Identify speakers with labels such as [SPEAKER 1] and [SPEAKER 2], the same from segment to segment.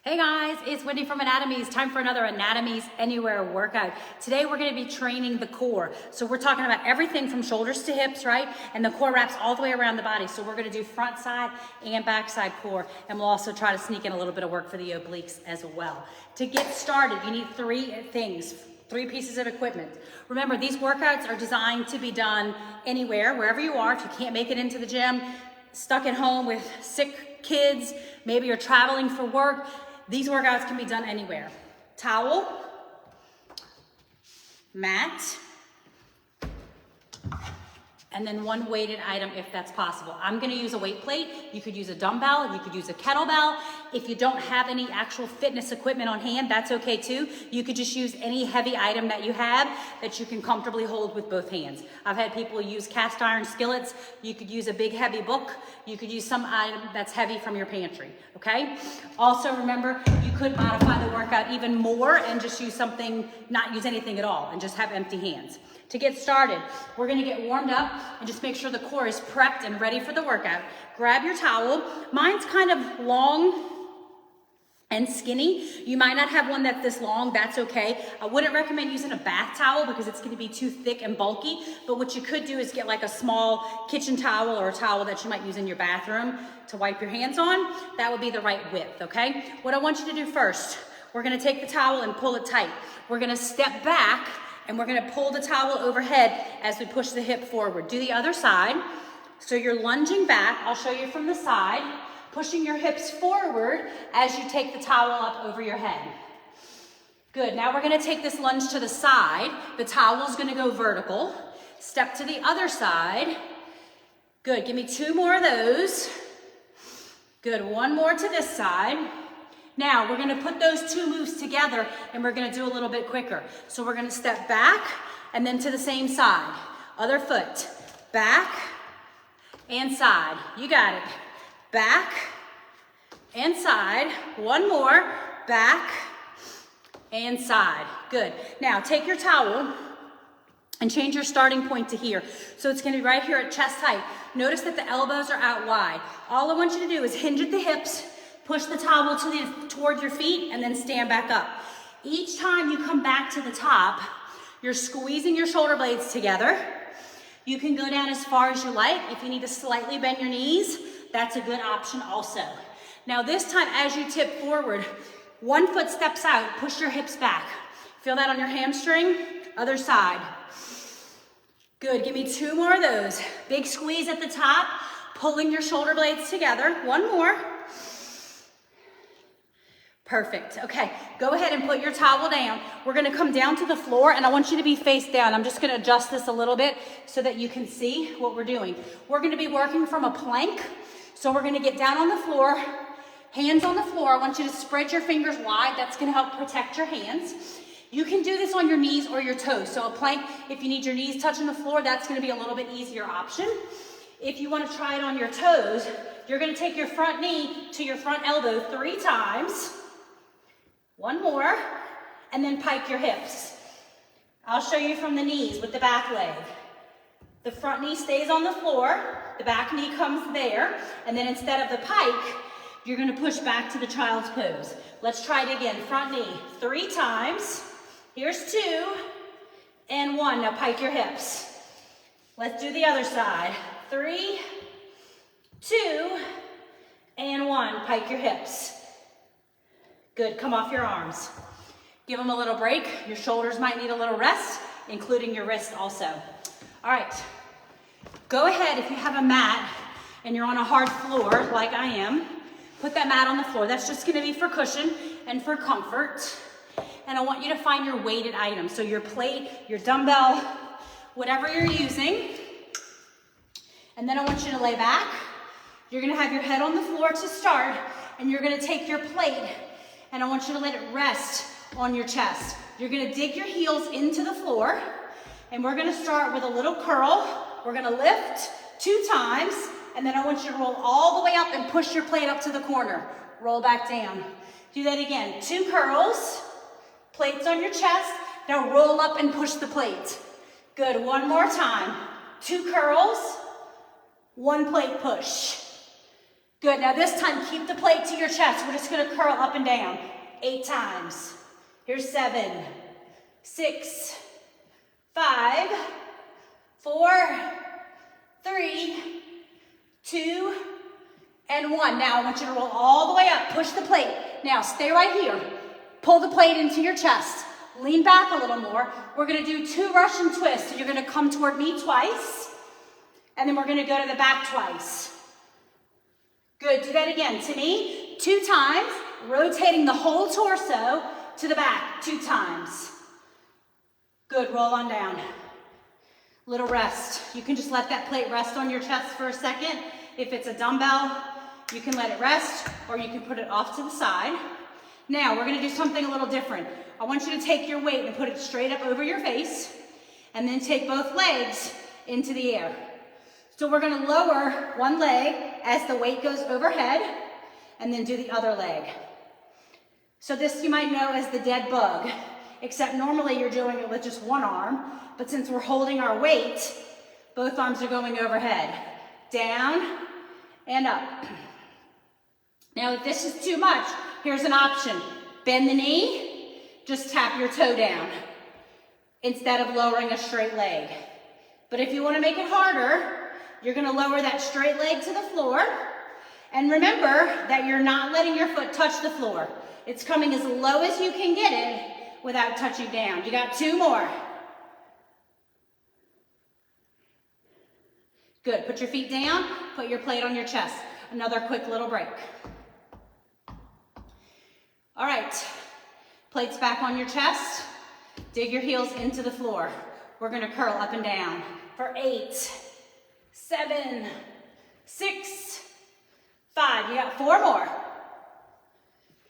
[SPEAKER 1] Hey guys, it's Wendy from Anatomies. Time for another Anatomies Anywhere workout. Today we're going to be training the core. So we're talking about everything from shoulders to hips, right? And the core wraps all the way around the body. So we're going to do front side and back side core. And we'll also try to sneak in a little bit of work for the obliques as well. To get started, you need three pieces of equipment. Remember, these workouts are designed to be done anywhere, wherever you are. If you can't make it into the gym, stuck at home with sick kids, maybe you're traveling for work, these workouts can be done anywhere. Towel, mat, and then one weighted item if that's possible. I'm gonna use a weight plate. You could use a dumbbell, you could use a kettlebell. If you don't have any actual fitness equipment on hand, that's okay too. You could just use any heavy item that you have that you can comfortably hold with both hands. I've had people use cast iron skillets. You could use a big heavy book. You could use some item that's heavy from your pantry, okay? Also remember, you could modify the workout even more and just use something, not use anything at all, and just have empty hands. To get started, we're gonna get warmed up and just make sure the core is prepped and ready for the workout. Grab your towel. Mine's kind of long and skinny. You might not have one that's this long, that's okay. I wouldn't recommend using a bath towel because it's gonna be too thick and bulky, but what you could do is get like a small kitchen towel or a towel that you might use in your bathroom to wipe your hands on. That would be the right width, okay? What I want you to do first, we're gonna take the towel and pull it tight. We're gonna step back and we're gonna pull the towel overhead as we push the hip forward. Do the other side. So you're lunging back. I'll show you from the side, pushing your hips forward as you take the towel up over your head. Good, now we're gonna take this lunge to the side. The towel's gonna go vertical. Step to the other side. Good, give me two more of those. Good, one more to this side. Now, we're gonna put those two moves together and we're gonna do a little bit quicker. So we're gonna step back and then to the same side. Other foot, back and side. You got it. Back and side. One more, back and side. Good. Now, take your towel and change your starting point to here. So it's gonna be right here at chest height. Notice that the elbows are out wide. All I want you to do is hinge at the hips, push the towel toward your feet, and then stand back up. Each time you come back to the top, you're squeezing your shoulder blades together. You can go down as far as you like. If you need to slightly bend your knees, that's a good option also. Now this time, as you tip forward, one foot steps out, push your hips back. Feel that on your hamstring? Other side. Good, give me two more of those. Big squeeze at the top, pulling your shoulder blades together. One more. Perfect. Okay, go ahead and put your towel down. We're gonna come down to the floor and I want you to be face down. I'm just gonna adjust this a little bit so that you can see what we're doing. We're gonna be working from a plank. So we're gonna get down on the floor, hands on the floor. I want you to spread your fingers wide. That's gonna help protect your hands. You can do this on your knees or your toes. So a plank, if you need your knees touching the floor, that's gonna be a little bit easier option. If you wanna try it on your toes, you're gonna take your front knee to your front elbow 3 times. One more, and then pike your hips. I'll show you from the knees with the back leg. The front knee stays on the floor, the back knee comes there, and then instead of the pike, you're gonna push back to the child's pose. Let's try it again. Front knee, 3 times. Here's 2, and 1. Now pike your hips. Let's do the other side. 3, 2, and 1. Pike your hips. Good, come off your arms. Give them a little break. Your shoulders might need a little rest, including your wrist also. All right, go ahead if you have a mat and you're on a hard floor like I am, put that mat on the floor. That's just gonna be for cushion and for comfort. And I want you to find your weighted item. So your plate, your dumbbell, whatever you're using. And then I want you to lay back. You're gonna have your head on the floor to start, and you're gonna take your plate and I want you to let it rest on your chest. You're gonna dig your heels into the floor, and we're gonna start with a little curl. We're gonna lift 2 times, and then I want you to roll all the way up and push your plate up to the corner. Roll back down. Do that again. 2 curls, plates on your chest. Now roll up and push the plate. Good, one more time. 2 curls, 1 plate push. Good, now this time keep the plate to your chest. We're just gonna curl up and down 8 times. Here's 7, 6, 5, 4, 3, 2, and 1. Now I want you to roll all the way up, push the plate. Now stay right here. Pull the plate into your chest. Lean back a little more. We're gonna do 2 Russian twists. So you're gonna come toward me twice, and then we're gonna go to the back twice. Good, do that again. To me, 2 times, rotating the whole torso to the back, 2 times. Good, roll on down. Little rest. You can just let that plate rest on your chest for a second. If it's a dumbbell, you can let it rest, or you can put it off to the side. Now, we're gonna do something a little different. I want you to take your weight and put it straight up over your face, and then take both legs into the air. So we're gonna lower one leg as the weight goes overhead, and then do the other leg. So this you might know as the dead bug, except normally you're doing it with just one arm, but since we're holding our weight, both arms are going overhead. Down and up. Now if this is too much, here's an option. Bend the knee, just tap your toe down instead of lowering a straight leg. But if you want to make it harder, you're going to lower that straight leg to the floor. And remember that you're not letting your foot touch the floor. It's coming as low as you can get it without touching down. You got 2 more. Good, put your feet down, put your plate on your chest. Another quick little break. All right, plates back on your chest. Dig your heels into the floor. We're gonna curl up and down for 8, 7, 6, 5. You got 4 more.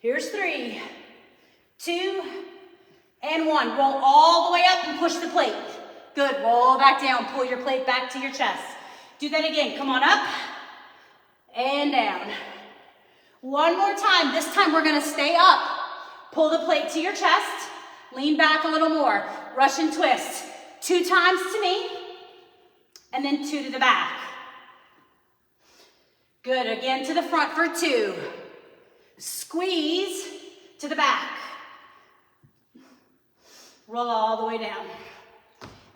[SPEAKER 1] Here's 3, 2, and 1. Roll all the way up and push the plate. Good, roll back down. Pull your plate back to your chest. Do that again. Come on up and down. One more time. This time we're gonna stay up. Pull the plate to your chest. Lean back a little more. Russian twist. 2 times to me, and then 2 to the back. Good, again to the front for 2. Squeeze to the back. Roll all the way down.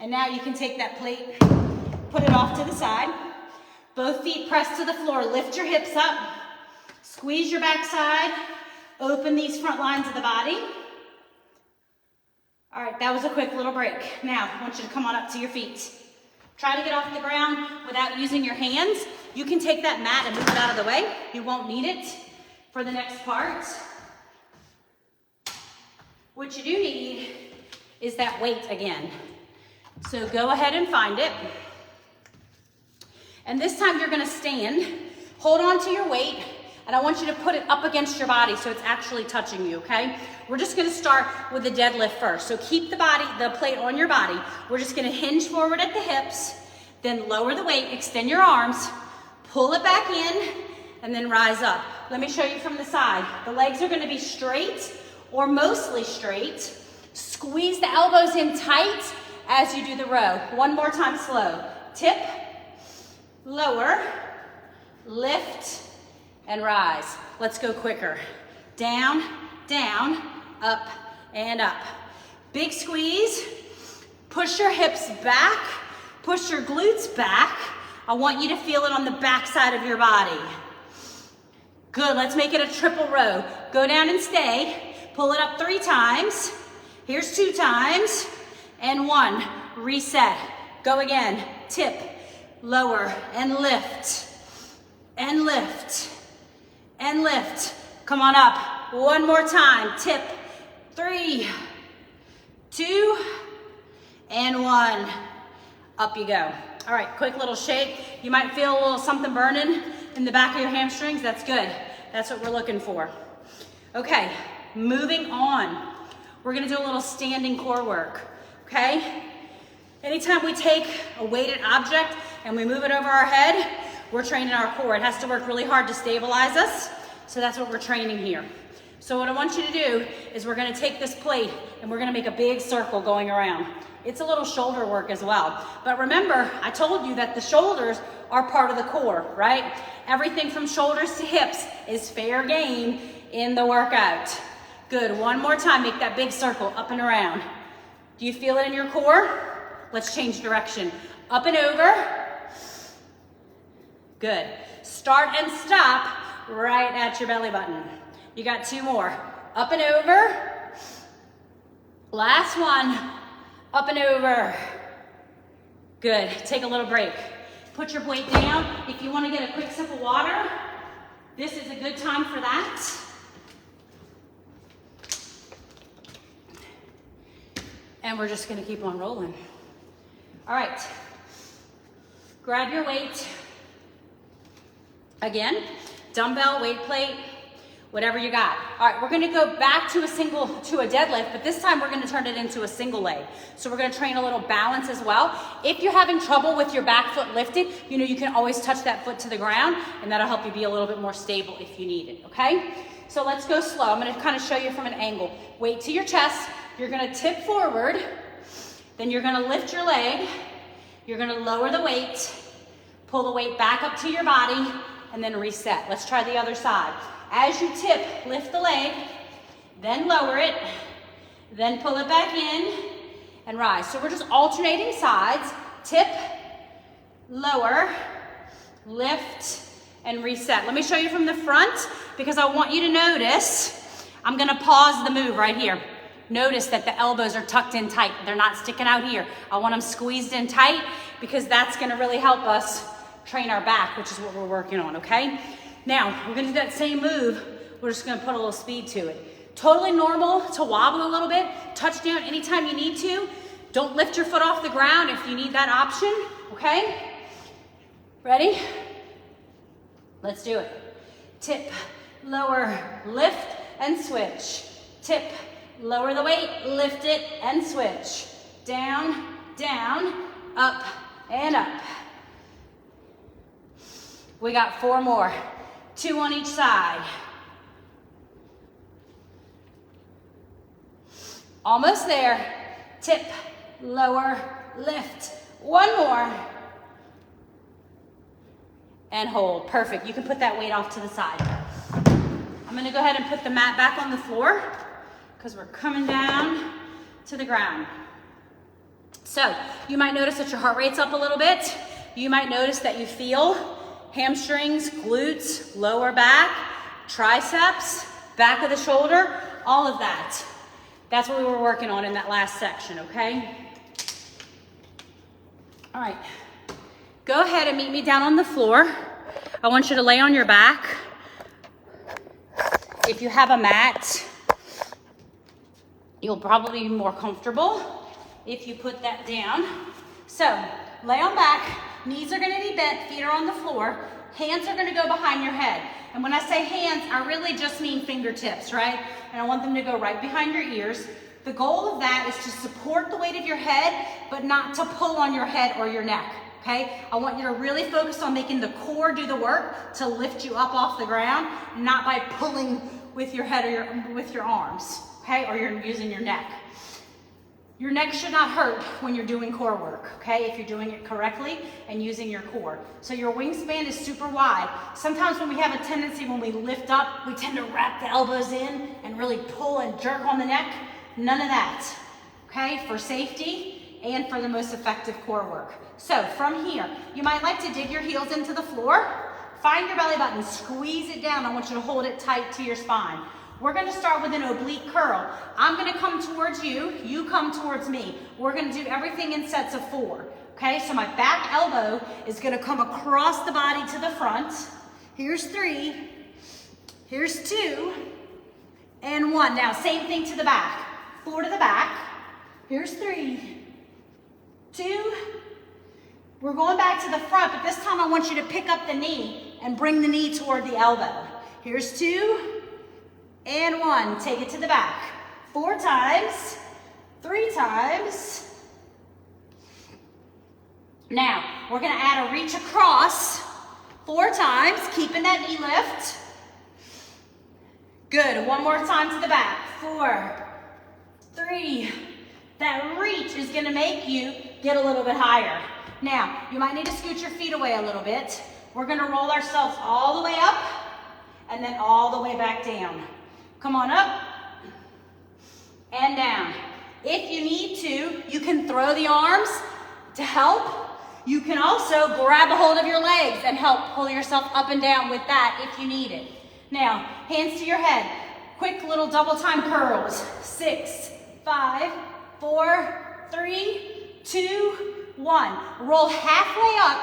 [SPEAKER 1] And now you can take that plate, put it off to the side. Both feet press to the floor. Lift your hips up. Squeeze your backside. Open these front lines of the body. All right, that was a quick little break. Now, I want you to come on up to your feet. Try to get off the ground without using your hands. You can take that mat and move it out of the way. You won't need it for the next part. What you do need is that weight again. So go ahead and find it. And this time you're gonna stand, hold on to your weight, and I want you to put it up against your body so it's actually touching you, okay? We're just gonna start with the deadlift first. So keep the plate on your body. We're just gonna hinge forward at the hips, then lower the weight, extend your arms, pull it back in, and then rise up. Let me show you from the side. The legs are gonna be straight or mostly straight. Squeeze the elbows in tight as you do the row. One more time slow. Tip, lower, lift, and rise. Let's go quicker. Down, down, up, and up. Big squeeze. Push your hips back. Push your glutes back. I want you to feel it on the back side of your body. Good, let's make it a triple row. Go down and stay. Pull it up 3 times. Here's 2 times. And 1. Reset. Go again. Tip, lower, and lift. And lift. And lift. Come on up. One more time. Tip. 3, 2, and 1. Up you go. All right, quick little shake. You might feel a little something burning in the back of your hamstrings. That's good. That's what we're looking for. Okay, moving on. We're gonna do a little standing core work, okay? Anytime we take a weighted object and we move it over our head, we're training our core. It has to work really hard to stabilize us, so that's what we're training here. So what I want you to do is we're gonna take this plate and we're gonna make a big circle going around. It's a little shoulder work as well. But remember, I told you that the shoulders are part of the core, right? Everything from shoulders to hips is fair game in the workout. Good, one more time, make that big circle up and around. Do you feel it in your core? Let's change direction. Up and over. Good. Start and stop right at your belly button. You got 2 more. Up and over. Last one. Up and over. Good. Take a little break. Put your weight down. If you want to get a quick sip of water, this is a good time for that. And we're just going to keep on rolling. All right. Grab your weight. Again, dumbbell, weight plate, whatever you got. All right, we're gonna go back to a deadlift, but this time we're gonna turn it into a single leg. So we're gonna train a little balance as well. If you're having trouble with your back foot lifted, you know, you can always touch that foot to the ground and that'll help you be a little bit more stable if you need it, okay? So let's go slow. I'm gonna kind of show you from an angle. Weight to your chest, you're gonna tip forward, then you're gonna lift your leg, you're gonna lower the weight, pull the weight back up to your body, and then reset. Let's try the other side. As you tip, lift the leg, then lower it, then pull it back in, and rise. So we're just alternating sides. Tip, lower, lift, and reset. Let me show you from the front, because I want you to notice, I'm gonna pause the move right here. Notice that the elbows are tucked in tight. They're not sticking out here. I want them squeezed in tight, because that's gonna really help us train our back, which is what we're working on, okay? Now, we're gonna do that same move. We're just gonna put a little speed to it. Totally normal to wobble a little bit. Touch down anytime you need to. Don't lift your foot off the ground if you need that option, okay? Ready? Let's do it. Tip, lower, lift, and switch. Tip, lower the weight, lift it, and switch. Down, down, up, and up. We got 4 more. 2 on each side. Almost there. Tip, lower, lift. 1 more. And hold. Perfect. You can put that weight off to the side. I'm going to go ahead and put the mat back on the floor because we're coming down to the ground. So you might notice that your heart rate's up a little bit. You might notice that you feel hamstrings, glutes, lower back, triceps, back of the shoulder, all of that. That's what we were working on in that last section, okay? All right, go ahead and meet me down on the floor. I want you to lay on your back. If you have a mat, you'll probably be more comfortable if you put that down. So, lay on back. Knees are gonna be bent, feet are on the floor. Hands are gonna go behind your head. And when I say hands, I really just mean fingertips, right? And I want them to go right behind your ears. The goal of that is to support the weight of your head, but not to pull on your head or your neck, okay? I want you to really focus on making the core do the work to lift you up off the ground, not by pulling with your head or with your arms, okay? Or you're using your neck. Your neck should not hurt when you're doing core work, okay? If you're doing it correctly and using your core. So your wingspan is super wide. Sometimes when we have a tendency, when we lift up, we tend to wrap the elbows in and really pull and jerk on the neck. None of that, okay? For safety and for the most effective core work. So from here, you might like to dig your heels into the floor. Find your belly button, squeeze it down. I want you to hold it tight to your spine. We're gonna start with an oblique curl. I'm gonna come towards you, you come towards me. We're gonna do everything in sets of 4, okay? So my back elbow is gonna come across the body to the front. Here's 3, here's 2, and 1. Now, same thing to the back. 4 to the back, here's 3, 2, we're going back to the front, but this time I want you to pick up the knee and bring the knee toward the elbow. Here's 2, and 1, take it to the back. 4 times, 3 times. Now, we're gonna add a reach across 4 times, keeping that knee lift. Good, one more time to the back. 4, 3. That reach is gonna make you get a little bit higher. Now, you might need to scoot your feet away a little bit. We're gonna roll ourselves all the way up and then all the way back down. Come on up and down. If you need to, you can throw the arms to help. You can also grab a hold of your legs and help pull yourself up and down with that if you need it. Now, hands to your head. Quick little double time curls. 6, 5, 4, 3, 2, 1. Roll halfway up.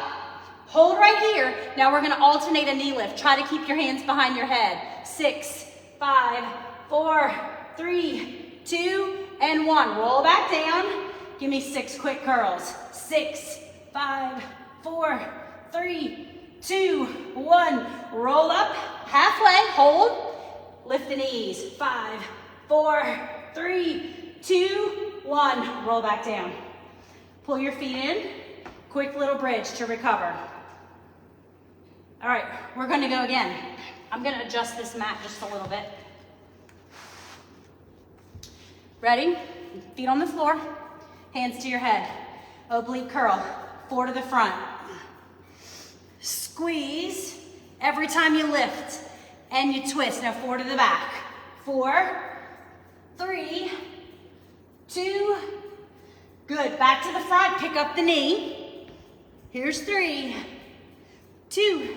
[SPEAKER 1] Hold right here. Now we're gonna alternate a knee lift. Try to keep your hands behind your head. 6, 5, 4, 3, 2, and 1. Roll back down. Give me 6 quick curls. 6, 5, 4, 3, 2, 1. Roll up, halfway, hold. Lift the knees. 5, 4, 3, 2, 1. Roll back down. Pull your feet in. Quick little bridge to recover. All right, we're gonna go again. I'm gonna adjust this mat just a little bit. Ready? Feet on the floor, hands to your head. Oblique curl, 4 to the front. Squeeze every time you lift and you twist. Now 4 to the back. 4, 3, 2, good. Back to the front, pick up the knee. Here's 3, 2,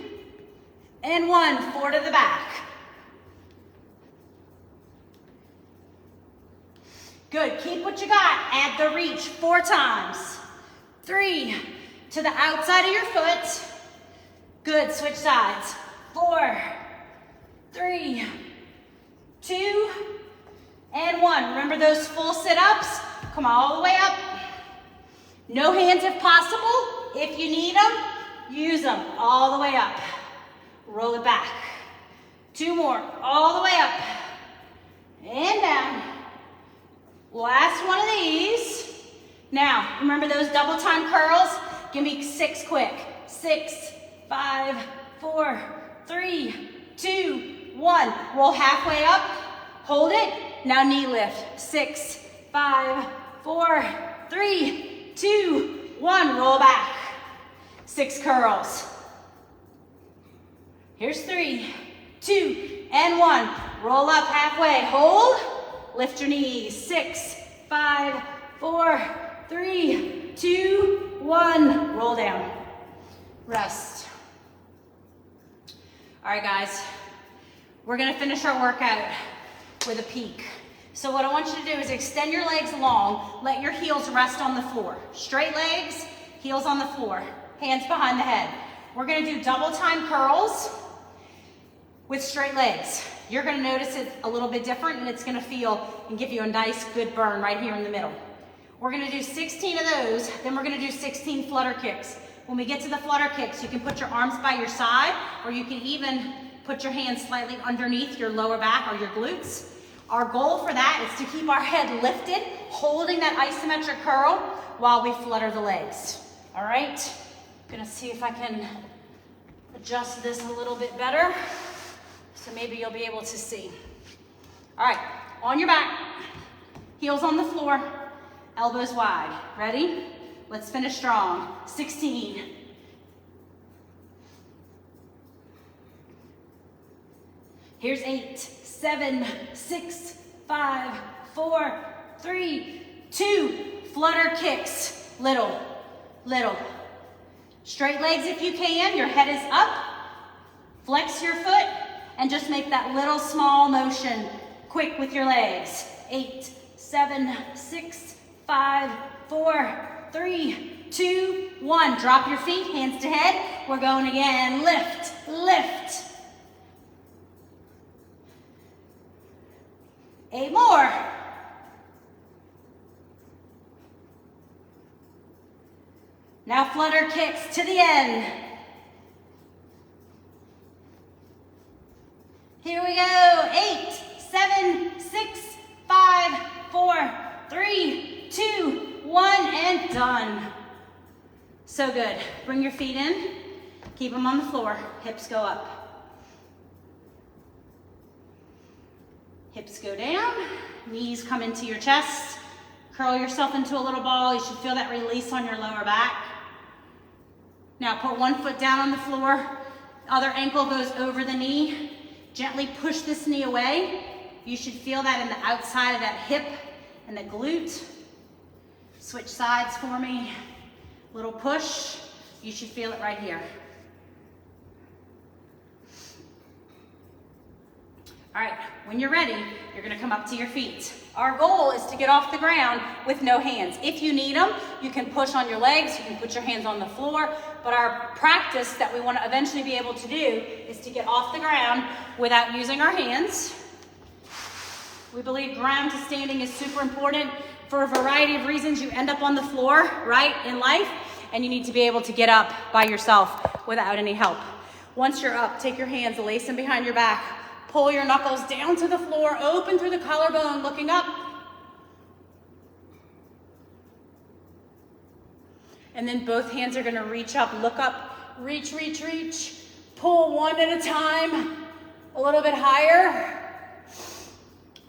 [SPEAKER 1] and 1. 4 to the back. Good, keep what you got. Add the reach 4 times. 3, to the outside of your foot. Good, switch sides. 4, 3, 2, and 1. Remember those full sit-ups? Come all the way up. No hands if possible. If you need them, use them all the way up. Roll it back. 2 more, all the way up and down. Last one of these. Now, remember those double time curls? Give me 6 quick. 6, 5, 4, 3, 2, 1. Roll halfway up, hold it. Now knee lift. 6, 5, 4, 3, 2, 1. Roll back. 6 curls. Here's 3, 2, and 1. Roll up halfway, hold. Lift your knees. 6, 5, 4, 3, 2, 1. Roll down. Rest. All right, guys. We're gonna finish our workout with a peak. So what I want you to do is extend your legs long. Let your heels rest on the floor. Straight legs, heels on the floor. Hands behind the head. We're gonna do double time curls with straight legs. You're gonna notice it a little bit different and it's gonna feel and give you a nice good burn right here in the middle. We're gonna do 16 of those, then we're gonna do 16 flutter kicks. When we get to the flutter kicks, you can put your arms by your side or you can even put your hands slightly underneath your lower back or your glutes. Our goal for that is to keep our head lifted, holding that isometric curl while we flutter the legs. All right, I'm gonna see if I can adjust this a little bit better. So maybe you'll be able to see. All right, on your back, heels on the floor, elbows wide. Ready? Let's finish strong. 16. Here's 8, 7, 6, 5, 4, 3, 2. Flutter kicks. Little, little. Straight legs if you can. Your head is up. Flex your foot. And just make that little small motion quick with your legs. 8, 7, 6, 5, 4, 3, 2, 1. Drop your feet, hands to head. We're going again. Lift, lift. 8 more. Now flutter kicks to the end. Here we go. 8, 7, 6, 5, 4, 3, 2, 1, and done. So good. Bring your feet in. Keep them on the floor. Hips go up. Hips go down, knees come into your chest. Curl yourself into a little ball. You should feel that release on your lower back. Now put one foot down on the floor. Other ankle goes over the knee. Gently push this knee away. You should feel that in the outside of that hip and the glute. Switch sides for me. Little push. You should feel it right here. All right, when you're ready, you're gonna come up to your feet. Our goal is to get off the ground with no hands. If you need them, you can push on your legs, you can put your hands on the floor, but our practice that we wanna eventually be able to do is to get off the ground without using our hands. We believe ground to standing is super important for a variety of reasons. You end up on the floor, right, in life, and you need to be able to get up by yourself without any help. Once you're up, take your hands, lace them behind your back, pull your knuckles down to the floor, open through the collarbone, looking up. And then both hands are gonna reach up, look up, reach, reach, reach. Pull one at a time, a little bit higher.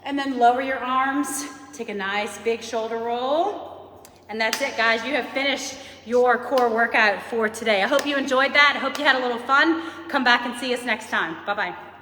[SPEAKER 1] And then lower your arms, take a nice big shoulder roll. And that's it, guys. You have finished your core workout for today. I hope you enjoyed that. I hope you had a little fun. Come back and see us next time. Bye-bye.